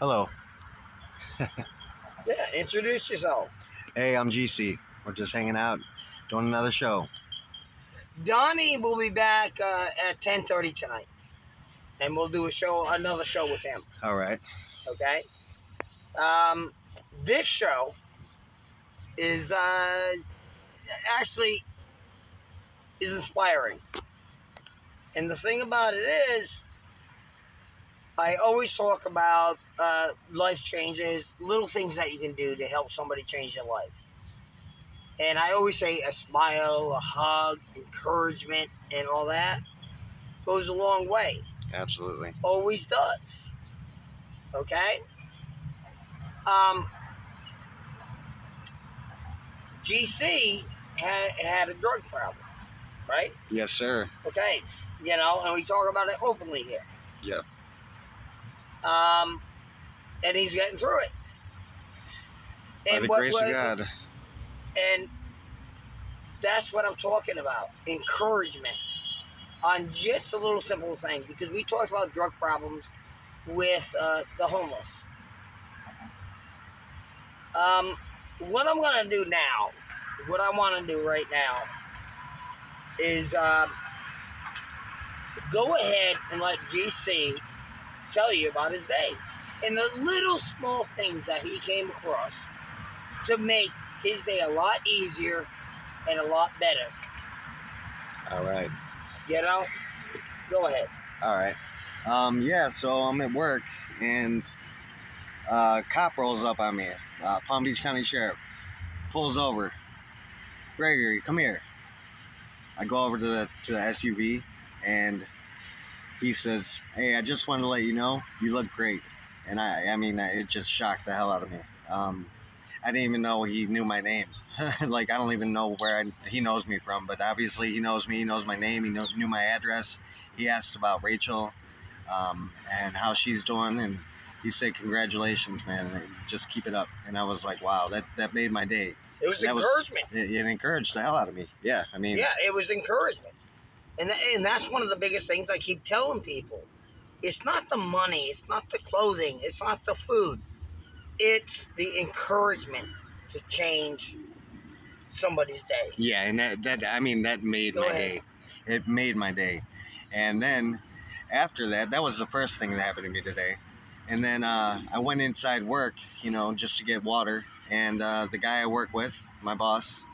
Hello. Yeah, introduce yourself. Hey, I'm GC. We're just hanging out, doing another show. Donnie will be back at 10:30 tonight, and we'll do another show with him. All right. Okay. This show is actually is inspiring, and the thing about it is, I always talk about life changes, little things that you can do to help somebody change their life. And I always say a smile, a hug, encouragement, and all that goes a long way. Absolutely. Always does. Okay? GC had a drug problem, right? Yes, sir. Okay. And we talk about it openly here. Yep. And he's getting through it. By the grace of God. And that's what I'm talking about. Encouragement on just a little simple thing. Because we talked about drug problems with the homeless. What I'm going to do now, what I want to do right now is go ahead and let GC tell you about his day and the little small things that he came across to make his day a lot easier and a lot better. All right. Go ahead. All right. Yeah, so I'm at work and cop rolls up on me. Palm Beach County Sheriff pulls over. Gregory, come here. I go over to the SUV and he says, "Hey, I just wanted to let you know you look great." And I mean, it just shocked the hell out of me. I didn't even know he knew my name. Like, I don't even know where he knows me from, but obviously he knows me. He knows my name. He knew my address. He asked about Rachel and how she's doing, and he said, "Congratulations, man. Just keep it up." And I was like, wow, that made my day. It was encouragement. It encouraged the hell out of me. Yeah, I mean. Yeah, it was encouragement. And that's one of the biggest things I keep telling people. It's not the money. It's not the clothing. It's not the food. It's the encouragement to change somebody's day. Yeah, and that made my day. It made my day. And then after that was the first thing that happened to me today. And then I went inside work, just to get water. And the guy I work with, my boss,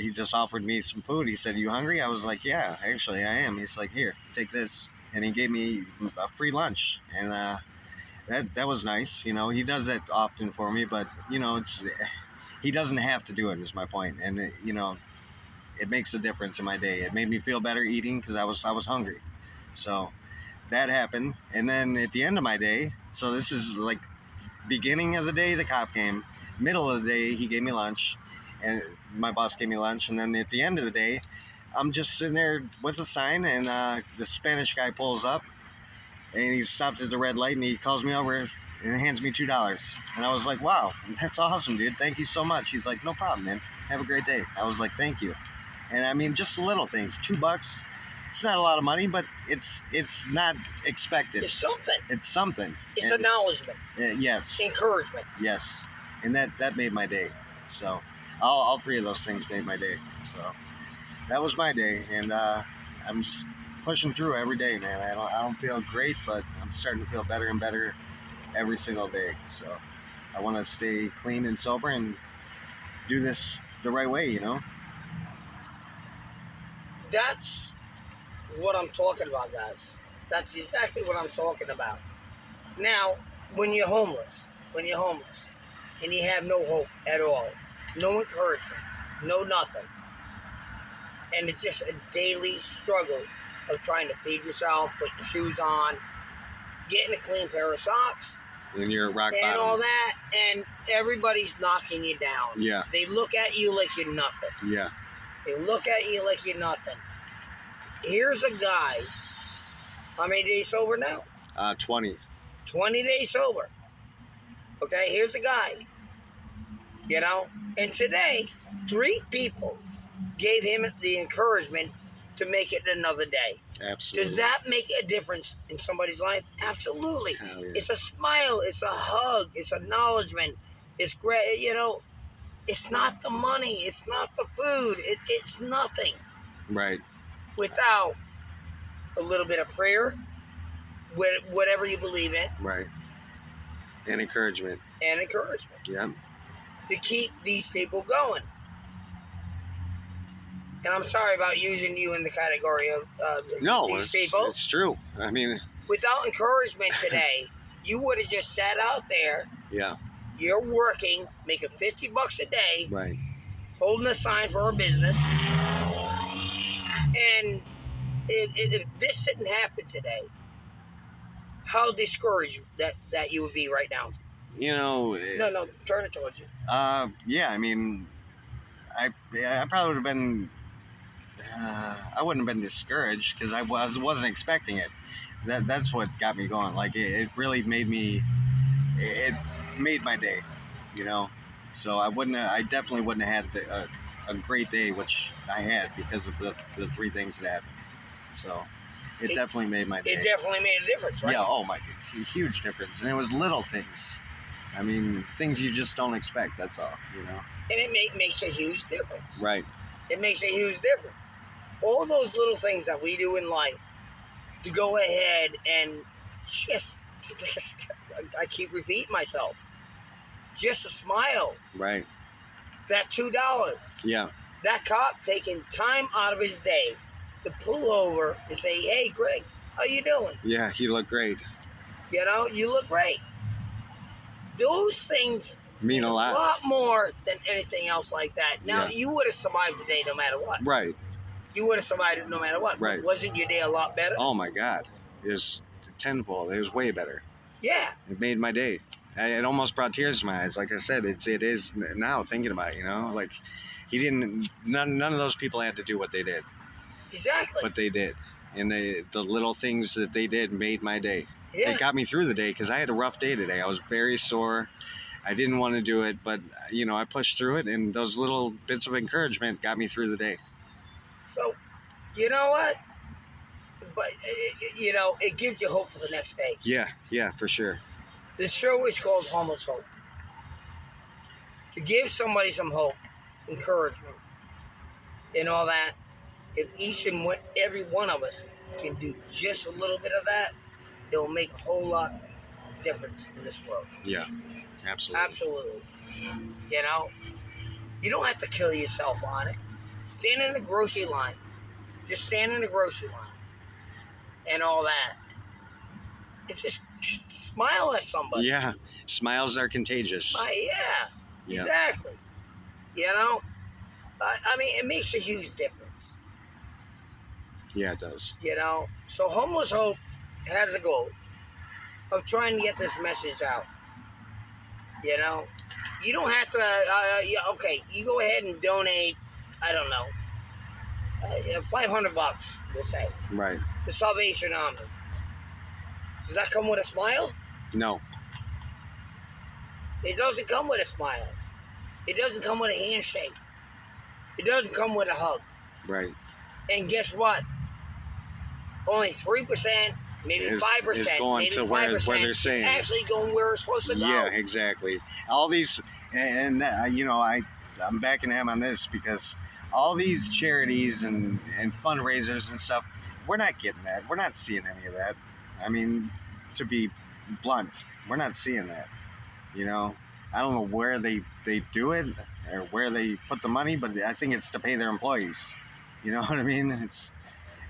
he just offered me some food. He said, "You hungry?" I was like, "Yeah, actually I am." He's like, "Here, take this." And he gave me a free lunch. And that was nice. He does that often for me, but he doesn't have to do it, is my point. And it makes a difference in my day. It made me feel better eating because I was hungry. So that happened. And then at the end of my day, so this is like beginning of the day, the cop came. Middle of the day, he gave me lunch, and my boss gave me lunch. And then at the end of the day, I'm just sitting there with a sign, and the Spanish guy pulls up, and he stopped at the red light, and he calls me over and hands me $2. And I was like, "Wow, that's awesome, dude. Thank you so much." He's like, "No problem, man. Have a great day." I was like, "Thank you." And I mean, just little things. $2. It's not a lot of money, but it's not expected. It's something. It's something. It's acknowledgement. Yes. Encouragement. Yes. And that made my day. So all three of those things made my day. So that was my day, and I'm just pushing through every day, man. I don't feel great, but I'm starting to feel better and better every single day. So I want to stay clean and sober and do this the right way, That's what I'm talking about, guys. That's exactly what I'm talking about. Now, when you're homeless, and you have no hope at all, no encouragement, no nothing, and it's just a daily struggle of trying to feed yourself, put your shoes on, getting a clean pair of socks, and you're rock bottom, and all that, and everybody's knocking you down. Yeah. They look at you like you're nothing. Yeah. They look at you like you're nothing. Here's a guy. How many days sober now? 20. 20 days sober. Okay, here's a guy. And today, 3 people gave him the encouragement to make it another day. Absolutely. Does that make a difference in somebody's life? Absolutely. Hell yeah. It's a smile. It's a hug. It's acknowledgement. It's great. It's not the money. It's not the food. It's nothing Right. without a little bit of prayer, whatever you believe in, Right. And encouragement. and encouragement Yeah. to keep these people going. And I'm sorry about using you in the category of No, these it's, people. it's true. I mean, Without encouragement today, you would have just sat out there. yeah. You're working, making $50 a day, Right. holding a sign for a business, and if this didn't happen today, how discouraged that you would be right now. No, Turn it towards you. yeah. I mean, I probably would have been. I wouldn't have been discouraged because I wasn't expecting it. That's what got me going. Like it really made me. It made my day, So I definitely wouldn't have had a great day, which I had because of the three things that happened. So it definitely made my day. It definitely made a difference, right? Yeah. Oh my, huge difference, and it was little things. I mean, things you just don't expect. That's all, And it makes a huge difference. Right. It makes a huge difference. All those little things that we do in life to go ahead and just I keep repeating myself. Just a smile. Right. That $2. Yeah. That cop taking time out of his day to pull over and say, "Hey, Greg, how you doing? Yeah, you look great. You look great." Those things Mean a lot. more than anything else like that. Now, Yeah. you would have survived the day no matter what. Right. You would have survived it no matter what. Right. Wasn't your day a lot better? Oh my God. It was tenfold. It was way better. Yeah. It made my day. It almost brought tears to my eyes. Like I said, it is now thinking about it, like none of those people had to do what they did, Exactly. but they did. And the little things that they did made my day. Yeah. It got me through the day because I had a rough day today. I was very sore. I didn't want to do it, but I pushed through it, and those little bits of encouragement got me through the day. So, you know what? But, it gives you hope for the next day. Yeah, for sure. The show is called Homeless Hope. To give somebody some hope, encouragement, and all that, if each and every one of us can do just a little bit of that, it will make a whole lot difference in this world. Yeah, absolutely. Absolutely. You don't have to kill yourself on it. Stand in the grocery line. Just stand in the grocery line and all that. And just smile at somebody. Yeah, smiles are contagious. Yeah, exactly. I mean, it makes a huge difference. Yeah, it does. So Homeless Hope has a goal of trying to get this message out. You don't have to, okay, you go ahead and donate, I don't know, $500, we'll say, Right. to Salvation Army. Does that come with a smile? No. It doesn't come with a smile. It doesn't come with a handshake. It doesn't come with a hug. Right. And guess what? Only 3%, maybe 5%, is going maybe to 5% where they're saying. actually going where it's supposed to go. Yeah, exactly. All these, and I'm backing him on this because all these charities and fundraisers and stuff, we're not getting that. We're not seeing any of that. I mean, to be blunt, we're not seeing that. I don't know where they do it or where they put the money, but I think it's to pay their employees. You know what I mean?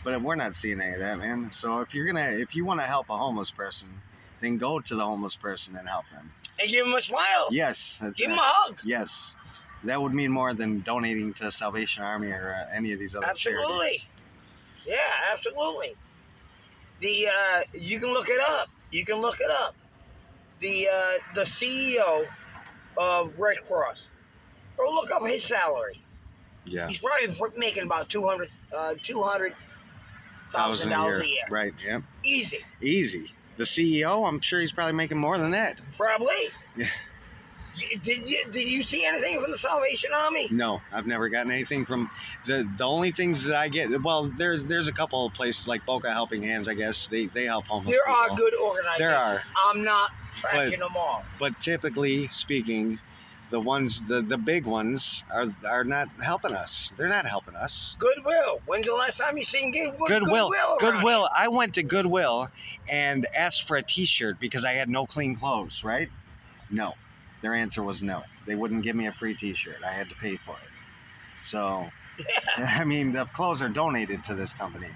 But we're not seeing any of that, man. So if you want to help a homeless person, then go to the homeless person and help them. And give them a smile. Yes. Give them a hug. Yes. That would mean more than donating to Salvation Army or any of these other Absolutely. charities. Yeah, absolutely. You can look it up. The CEO of Red Cross. Go look up his salary. Yeah. He's probably making about $200,000 a year. Right. Yeah. Easy. The CEO, I'm sure he's probably making more than that. Probably. Yeah. Did you see anything from the Salvation Army? No, I've never gotten anything from the only things that I get. Well, there's a couple of places like Boca Helping Hands. I guess they help homeless There people. are good organizations. There are. I'm not trashing them all. But typically speaking, the ones the big ones are not helping us. They're not helping us. Goodwill. When's the last time you seen Goodwill? Goodwill. I went to Goodwill and asked for a T-shirt because I had no clean clothes. Right? No. Their answer was no. They wouldn't give me a free T-shirt. I had to pay for it. So, I mean, the clothes are donated to this company,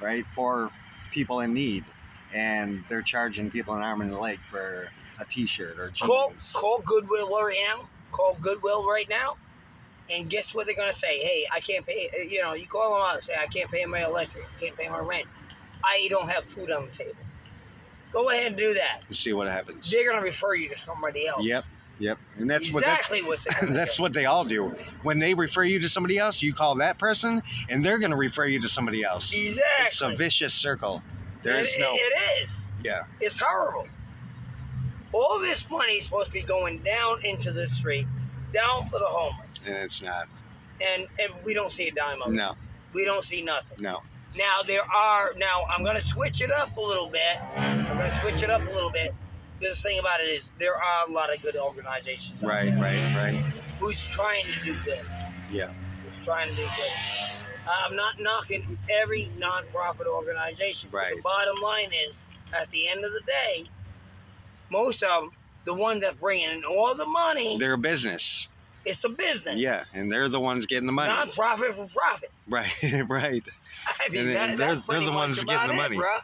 right, for people in need, and they're charging people an arm and a leg for a T-shirt or jeans. Call Goodwill right now. Call Goodwill right now, and guess what they're gonna say? Hey, I can't pay. You know, you call them out and say, I can't pay my electric, I can't pay my rent. I don't have food on the table. Go ahead and do that. You see what happens. They're gonna refer you to somebody else. Yep, and that's exactly that's what they all do. When they refer you to somebody else, you call that person, and they're going to refer you to somebody else. Exactly. It's a vicious circle. It is. Yeah. It's horrible. All this money is supposed to be going down into the street, down for the homeless. And it's not. And we don't see a dime of it. No. We don't see nothing. No. Now, I'm going to switch it up a little bit. The thing about it is there are a lot of good organizations. Right. Who's trying to do good. Yeah. Who's trying to do good. I'm not knocking every nonprofit organization. Right. The bottom line is, at the end of the day, most of them, the ones that bring in all the money. They're a business. It's a business. Yeah, and they're the ones getting the money. Nonprofit for profit. Right. I mean, and they're the ones getting the money. Bro.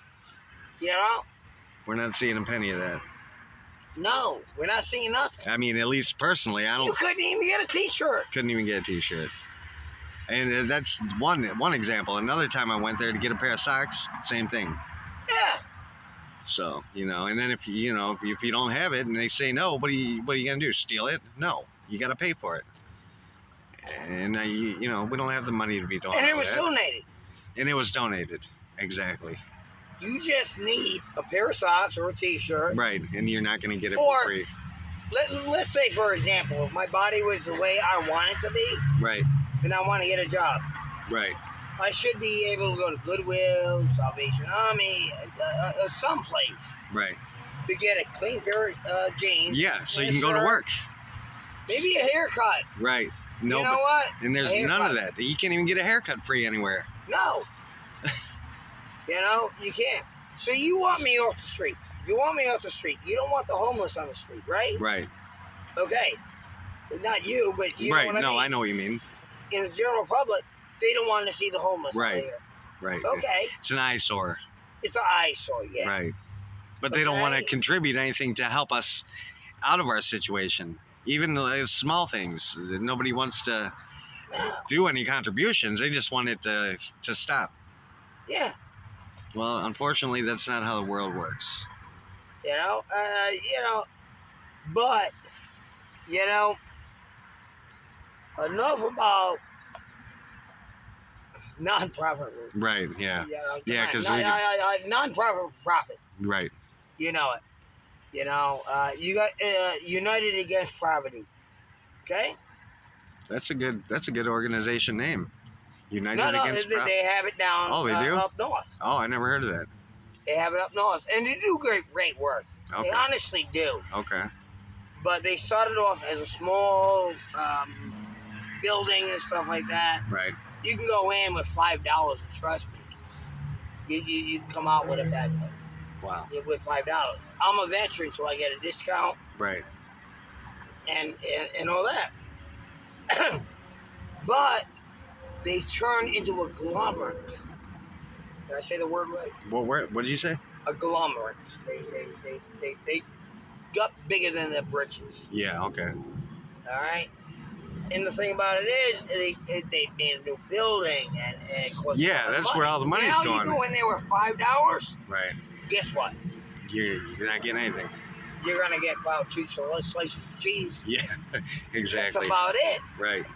You know? We're not seeing a penny of that. No, we're not seeing nothing. I mean, at least personally, I don't. You couldn't even get a T-shirt. Couldn't even get a T-shirt. And that's one example. Another time I went there to get a pair of socks, same thing. Yeah. So, and then if you don't have it and they say no, what are you gonna do? Steal it? No, you got to pay for it. And we don't have the money to be doing. And it was donated. And it was donated, exactly. You just need a pair of socks or a T-shirt. Right, and you're not going to get it for free. Let's say, for example, if my body was the way I want it to be, right, and I want to get a job, right, I should be able to go to Goodwill, Salvation Army, someplace, right, to get a clean pair of jeans. Yeah, so you can go to work. Maybe a haircut. Right. No, you know what? And there's none of that. You can't even get a haircut free anywhere. No. You can't. So you want me off the street. You don't want the homeless on the street, right? Right. Okay. Not you, but you right. know what I mean? I know what you mean. In the general public, they don't want to see the homeless right. out here. Right. Okay. It's an eyesore. It's an eyesore, yeah. Right. But they don't want to contribute anything to help us out of our situation. Even the small things. Nobody wants to do any contributions. They just want it to stop. Yeah. Well, unfortunately, that's not how the world works. But, enough about nonprofit. Right, yeah. Yeah, because nonprofit profit. Right. You know it. You got United Against Poverty. Okay? That's a good organization name. United Against Poverty. They have it down. Oh, they do? Up north. Oh, I never heard of that. They have it up north, and they do great work. Okay. They honestly do. Okay. But they started off as a small building and stuff like that. Right. You can go in with $5, and trust me. You can come out with a bag. Wow. With $5. I'm a veteran, so I get a discount. Right. And all that. But they turn into a conglomerate. Did I say the word right? What did you say? Agglomerate. They got bigger than their britches. Yeah. Okay. All right. And the thing about it is, they made a new building, and it cost that's money. where all the money's now going. You go in there with $5. Right. Guess what? You're not getting anything. You're gonna get about 2 slices of cheese. Yeah. Exactly. That's about it. Right.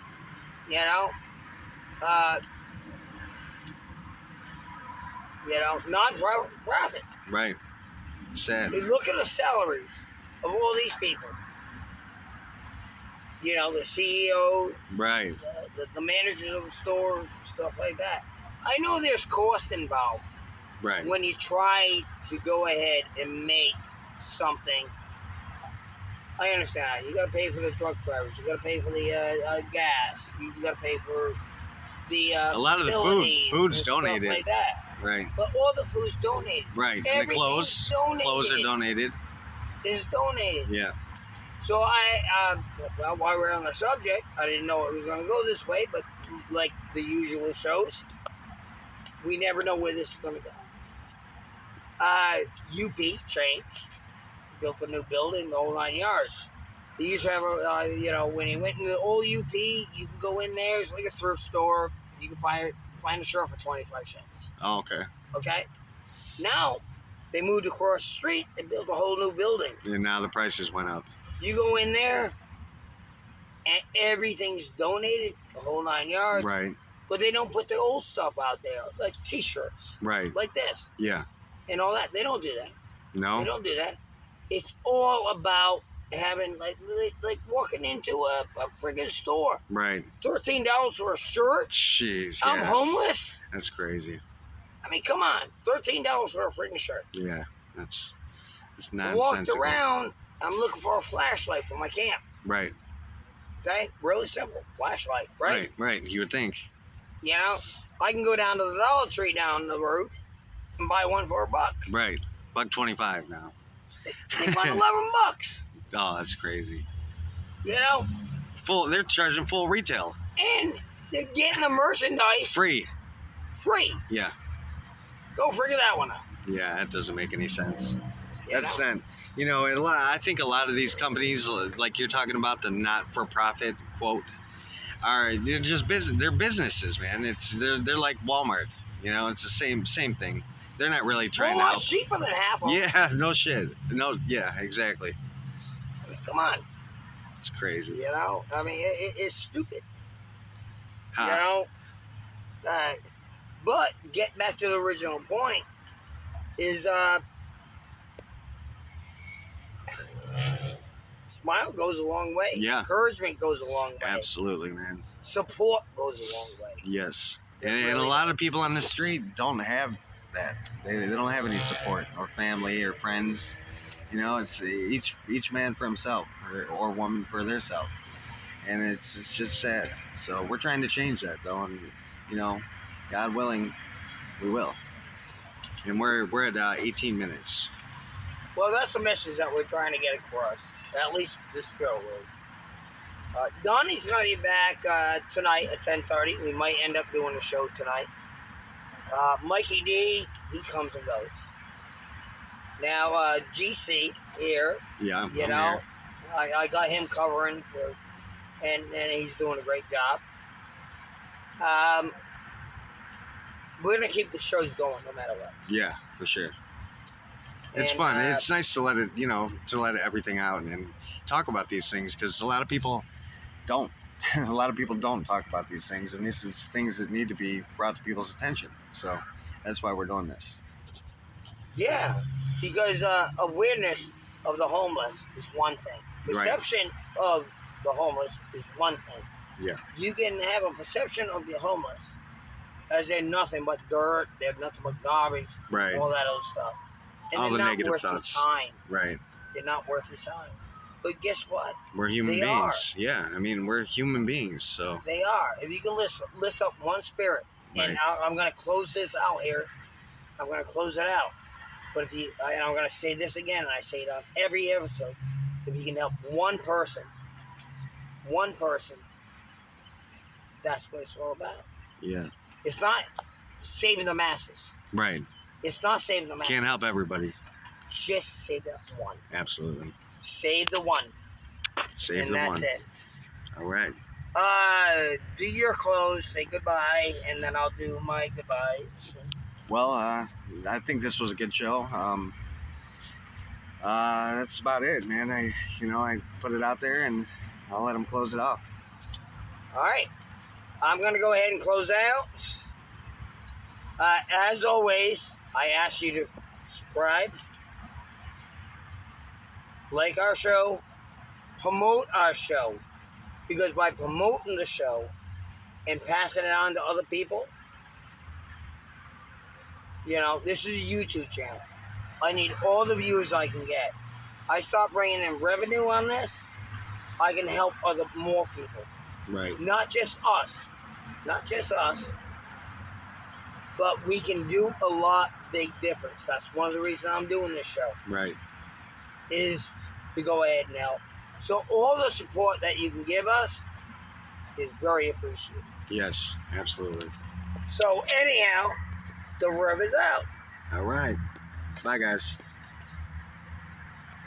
Non-profit. Right. Sad. You look at the salaries of all these people. you know, the CEOs, Right. the managers of the stores, stuff like that. I know there's cost involved Right. when you try to go ahead and make something. I understand that. You got to pay for the truck drivers. You got to pay for the gas. You got to pay for the A lot of the food's donated. like that. Right. But all the food's donated. Right. And the clothes. Donated. Clothes are donated. Is donated. Yeah. So well, while we're on the subject, I didn't know it was going to go this way, but like the usual shows, we never know where this is going to go. UP changed, built a new building, the whole 9 yards. They used to have when you went into the old UP, you can go in there. It's like a thrift store. You can find a shirt for 25 cents. Oh, okay. Okay. Now they moved across the street and built a whole new building. And now the prices went up. You go in there, and everything's donated, the whole 9 yards. Right. But they don't put the old stuff out there, like T-shirts. Right. Like this. Yeah. And all that. They don't do that. No. They don't do that. It's all about having, like walking into a friggin' store. Right. $13 for a shirt? Jeez. I'm homeless? That's crazy. I mean, come on. $13 for a friggin' shirt. Yeah. That's I walked nonsensical. around. I'm looking for a flashlight for my camp. Right. Okay? Really simple. Flashlight, right? Right. You would think. You know, I can go down to the Dollar Tree down the road and buy one for $1. Right. $1.25 now. They buy $11. Oh, that's crazy. You know? They're charging full retail. And they're getting the merchandise Free. free. Yeah. Go figure that one out. Yeah, that doesn't make any sense. You That's know? not, I think a lot of these companies, like you're talking about, the not-for-profit quote, they're just business. They're businesses, man. They're like Walmart. You know, it's the same thing. They're not really trying to help. Cheaper than half of them. Yeah, no shit. No, yeah, exactly. I mean, come on. It's crazy. You know, I mean, it's stupid. Huh. You know, but get back to the original point is smile goes a long way. Yeah. Encouragement goes a long way. Absolutely, man. Support goes a long way. Yes. It And really a lot of people on the street don't have that. They don't have any support or family or friends. You know, it's each man for himself or woman for theirself. And it's just sad. So we're trying to change that, though, and God willing, we will. And we're at 18 minutes. Well, that's the message that we're trying to get across. At least this show is. Donnie's going to be back tonight at 10:30. We might end up doing a show tonight. Mikey D, he comes and goes. Now, GC here. Yeah, You I'm know, here. I got him covering, and he's doing a great job. We're going to keep the shows going no matter what. Yeah, for sure. It's And, fun. It's nice to let it, to let everything out and talk about these things, because a lot of people don't. A lot of people don't talk about these things, and this is things that need to be brought to people's attention. So that's why we're doing this. Yeah, because awareness of the homeless is one thing. Right. Perception of the homeless is one thing. Yeah. You can have a perception of the homeless as they're nothing but dirt, they're nothing but garbage, Right. all that other stuff. And All they're the not negative worth thoughts. your time. Right. They're not worth your time. But guess what? We're human They beings. Yeah. I mean, we're human beings. So. They are. If you can lift up one spirit, and Right. I'm going to close this out here. I'm going to close it out. But and I'm going to say this again, and I say it on every episode. If you can help one person, that's what it's all about. Yeah. It's not saving the masses. Right. It's not saving the masses. Can't help everybody. Just save that one. Absolutely. Save the one. Save and the that's one. it. All right. Do your close, say goodbye, and then I'll do my goodbye. Well, I think this was a good show. That's about it, man. I put it out there, and I'll let them close it off. All right. I'm going to go ahead and close out. As always, I ask you to subscribe, like our show, promote our show, Because by promoting the show and passing it on to other people, this is a YouTube channel. I need all the views I can get. I start bringing in revenue on this, I can help more people. Right. Not just us, but we can do a lot big difference. That's one of the reasons I'm doing this show. Right. Is to go ahead and help. So all the support that you can give us is very appreciated. Yes, absolutely. So anyhow, the river's out. All right. Bye, guys.